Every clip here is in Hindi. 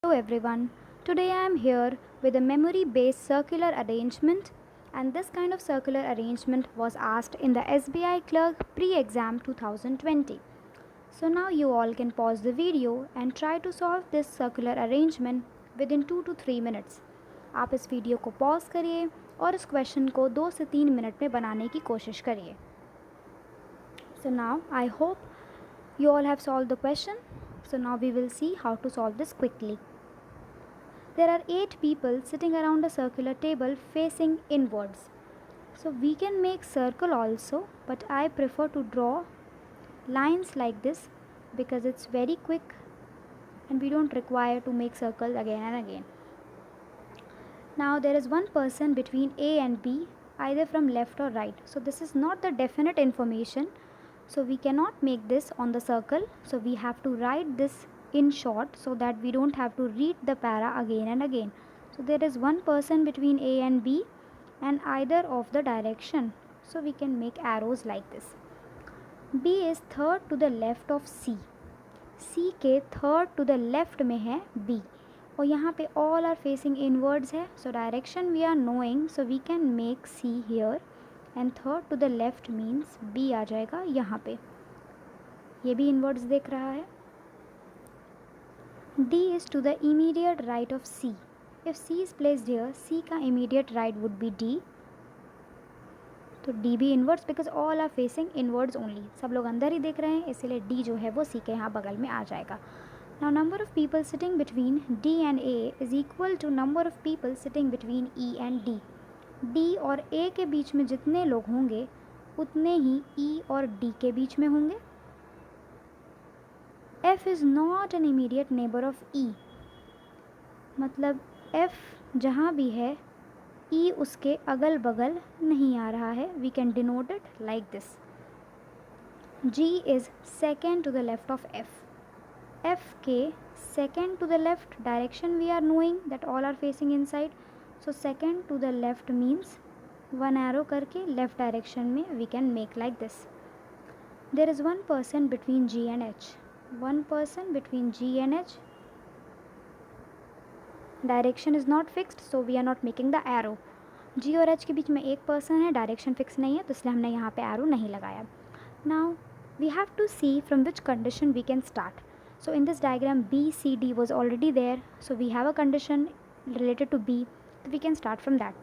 Hello everyone. Today I am here with a memory based circular arrangement, and this kind of circular arrangement was asked in the SBI clerk pre-exam 2020. So now you all can pause the video and try to solve this circular arrangement within 2 to 3 minutes. आप इस वीडियो को पॉज करिए और इस क्वेश्चन को 2 से 3 मिनट में बनाने की कोशिश करिए. So now I hope you all have solved the question. So now we will see how to solve this quickly. There are 8 people sitting around a circular table facing inwards. So we can make circle also, but I prefer to draw lines like this because it's very quick and we don't require to make circles again and again. Now there is one person between A and B, either from left or right. So this is not the definite information. So we cannot make this on the circle. So we have to write this in short so that we don't have to read the para again and again. So there is one person between A and B and either of the direction. So we can make arrows like this. B is third to the left of C. C के third to the left में है B. और यहाँ पे all are facing inwards है. So direction we are knowing. So we can make C here. And third to the left means B आ जाएगा यहाँ पे. ये भी inwards देख रहा है. D is to the immediate right of C. If C is placed here, C का immediate right would be D. तो D भी inwards because all are facing inwards only. सब लोग अंदर ही देख रहे हैं, इसलिए D जो है वो C के यहाँ बगल में आ जाएगा. Now number of people sitting between D and A is equal to number of people sitting between E and D. D और A के बीच में जितने लोग होंगे उतने ही E और D के बीच में होंगे. F is not an immediate neighbor of E. मतलब F जहाँ भी है E उसके अगल बगल नहीं आ रहा है. We can denote it like this. G is second to the left of F. F के second to the left direction we are knowing that all are facing inside. So second to the left means one arrow करके left direction में we can make like this. There is one person between G and H. One person between G and H. Direction is not fixed, so we are not making the arrow. G और H के बीच में एक person है, direction fix नहीं है, तो इसलिए हमने यहाँ पे arrow नहीं लगाया. Now we have to see from which condition we can start. So in this diagram B, C, D was already there. So we have a condition related to B. So we can start from that.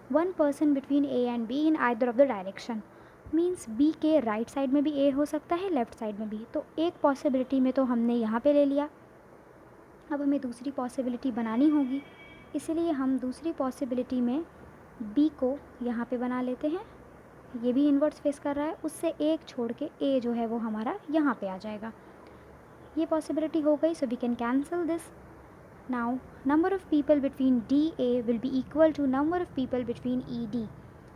One person between A and B in either of the direction. Means B के राइट साइड में भी A हो सकता है, लेफ़्ट साइड में भी. तो एक पॉसिबिलिटी में तो हमने यहाँ पे ले लिया. अब हमें दूसरी पॉसिबिलिटी बनानी होगी, इसलिए हम दूसरी पॉसिबिलिटी में B को यहाँ पे बना लेते हैं. ये भी इन्वर्स फेस कर रहा है, उससे एक छोड़ के A जो है वो हमारा यहाँ पे आ जाएगा. ये पॉसिबिलिटी हो गई. So we can cancel this. Now number of people between D A will be equal to number of people between E D.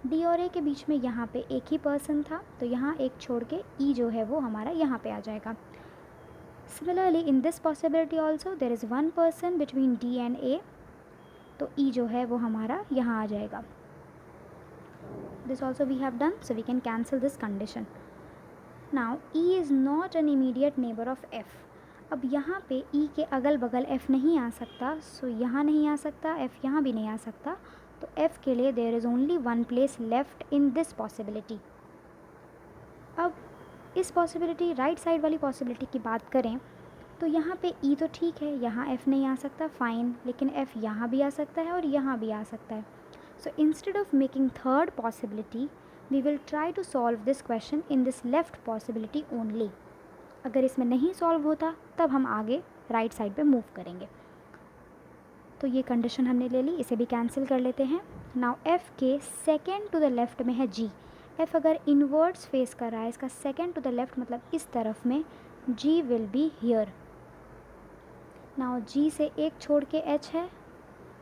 D और A के बीच में यहाँ पे एक ही पर्सन था, तो यहाँ एक छोड़ के E जो है वो हमारा यहाँ पे आ जाएगा. Similarly in this possibility also there is one person between D and A, तो E जो है वो हमारा यहाँ आ जाएगा. This also we have done, so we can cancel this condition. Now E is not an immediate neighbour of F. अब यहाँ पे E के अगल बगल F नहीं आ सकता, सो यहाँ नहीं आ सकता, F यहाँ भी नहीं आ सकता. तो F के लिए there is only one place left in this possibility. अब इस पॉसिबिलिटी राइट साइड वाली पॉसिबिलिटी की बात करें तो यहाँ पे E तो ठीक है, यहाँ F नहीं आ सकता, फाइन, लेकिन F यहाँ भी आ सकता है और यहाँ भी आ सकता है. So instead of making third possibility we will try to solve this question in this left possibility only. अगर इसमें नहीं सॉल्व होता तब हम आगे राइट साइड पे मूव करेंगे. तो ये कंडीशन हमने ले ली, इसे भी कैंसिल कर लेते हैं. नाउ F के सेकेंड टू द लेफ्ट में है G. F अगर इनवर्ड्स फेस कर रहा है, इसका सेकेंड टू द लेफ्ट मतलब इस तरफ में, G will be here. Now G से एक छोड़ के H है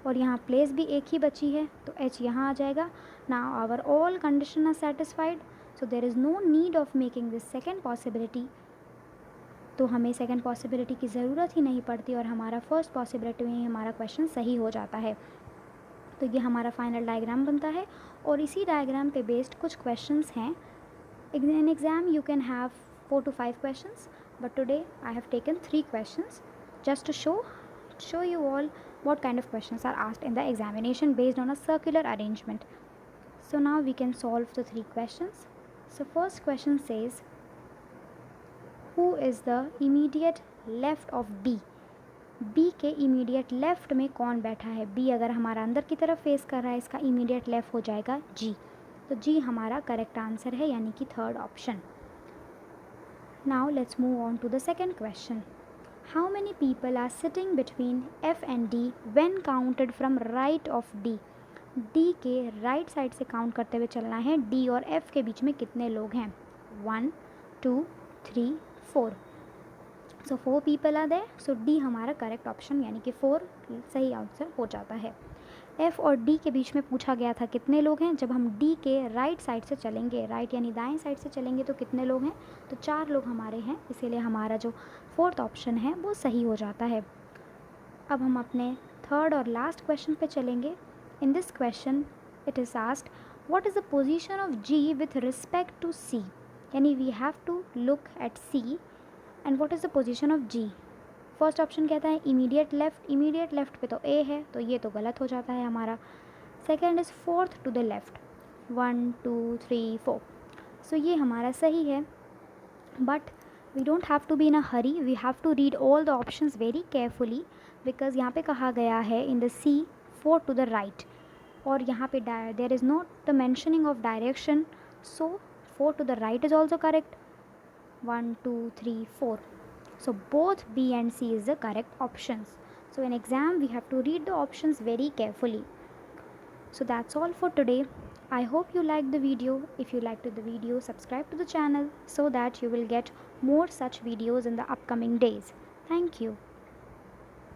और यहाँ प्लेस भी एक ही बची है, तो H यहाँ आ जाएगा. Now our all condition are satisfied, so there is no need of making this second possibility. तो हमें सेकंड पॉसिबिलिटी की ज़रूरत ही नहीं पड़ती और हमारा फर्स्ट पॉसिबिलिटी में ही हमारा क्वेश्चन सही हो जाता है. तो ये हमारा फाइनल डायग्राम बनता है और इसी डायग्राम पे बेस्ड कुछ क्वेश्चंस हैं. In exam you can have 4 to 5 questions, but today I have taken 3 questions just to show show you all what kind of questions are asked in the examination based on a circular arrangement. So now we can solve the 3 questions. So first question says, who is the immediate left of B? B के इमीडिएट लेफ़्ट में कौन बैठा है? बी अगर हमारा अंदर की तरफ फेस कर रहा है, इसका इमीडिएट लेफ़्ट हो जाएगा जी. तो जी हमारा करेक्ट आंसर है, यानी कि third option. Now let's move on to the second question. How many people are sitting between F and D when counted from right of D? D के राइट साइड से काउंट करते हुए चलना है. डी और एफ के बीच में कितने लोग हैं? 1 2 3 4. So 4 people are there. So D हमारा करेक्ट ऑप्शन, यानी कि 4 सही आंसर हो जाता है. एफ और डी के बीच में पूछा गया था कितने लोग हैं. जब हम डी के राइट साइड से चलेंगे, राइट यानी दाएं साइड से चलेंगे, तो कितने लोग हैं? तो 4 लोग हमारे हैं, इसीलिए हमारा जो फोर्थ ऑप्शन है वो सही हो जाता है. अब हम अपने थर्ड और लास्ट क्वेश्चन पे चलेंगे. In this question it is asked, what is the position of G with respect to C? यानी we have to look at C and what is the position of G. First option कहता है इमीडिएट लेफ़्ट. इमीडिएट लेफ़्ट पे तो ए है, तो ये तो गलत हो जाता है हमारा. Second is fourth to the left, 1 2 3 4. So ये हमारा सही है. But we don't have to be in a hurry. We have to read all the options very carefully, because यहाँ पे कहा गया है in the C 4 to the right, और यहाँ पे there is not the mentioning of direction. So 4 to the right is also correct. 1 2 3 4. So both B and C is the correct options. So in exam we have to read the options very carefully. So that's all for today. I hope you liked the video. If you liked the video, subscribe to the channel so that you will get more such videos in the upcoming days. Thank you.